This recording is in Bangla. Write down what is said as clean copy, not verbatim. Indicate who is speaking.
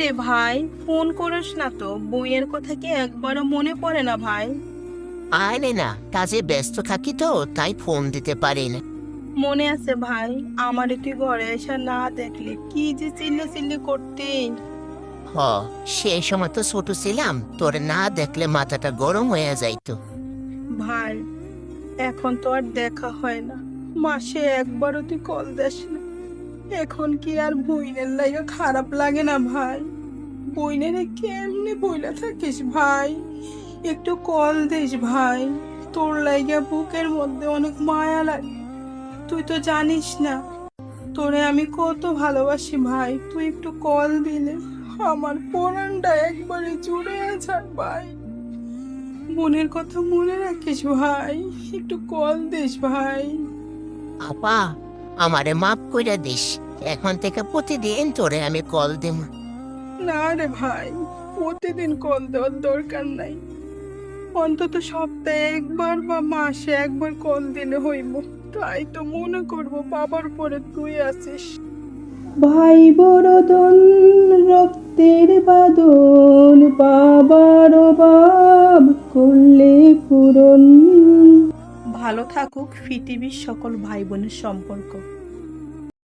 Speaker 1: রে ভাই, ফোন করিস না তো? বইয়ের কথা কি একবারও মনে পড়ে না ভাই?
Speaker 2: আরে না, কাজে ব্যস্ত থাকি তো তাই ফোন দিতে পারি না।
Speaker 1: মনে আছে ভাই, আমারে তুই ঘরে এসে না দেখলে কি যে চিল্লা চিল্লি করতি।
Speaker 2: হ, সেই সময় তো ছোট ছিলাম, তোরে না দেখলে মাথাটা গরম হয়ে যাইতো।
Speaker 1: ভাই, এখন তো আর দেখা হয় না, মাসে একবারও তুই কল দিস না। এখন কি আর বইনের লাগে খারাপ লাগে না ভাই? বইনের কেমনি বইলা থাকিস ভাই? একটু কল দিস ভাই। তোর লাইগা বুকের মধ্যে অনেক মায়া লাগে। তুই তো জানিস না তোরে আমি কত ভালোবাসি ভাই। তুই একটু কল দিলে আমার পরানটা একবারে জুড়ে যায় ভাই। মনের কথা মনে রাখিস ভাই, একটু কল দিস ভাই।
Speaker 2: আপা, আমারে মাফ কইরা দিস। এখন থেকে প্রতিদিন তোরে আমি কল দিম।
Speaker 1: না রে ভাই, প্রতিদিন কল দেওয়ার দরকার নাই। অন্তত সপ্তাহে একবার বা মাসে একবার কল দিলে হইব। তাই তো মনে করব বাবার পরে তুই আছিস। ভাই বড়দন, রক্তের বাদন, বাবার অভাব করলে পূরণ। ভালো থাকুক পৃথিবীর সকল ভাই বোনের সম্পর্ক।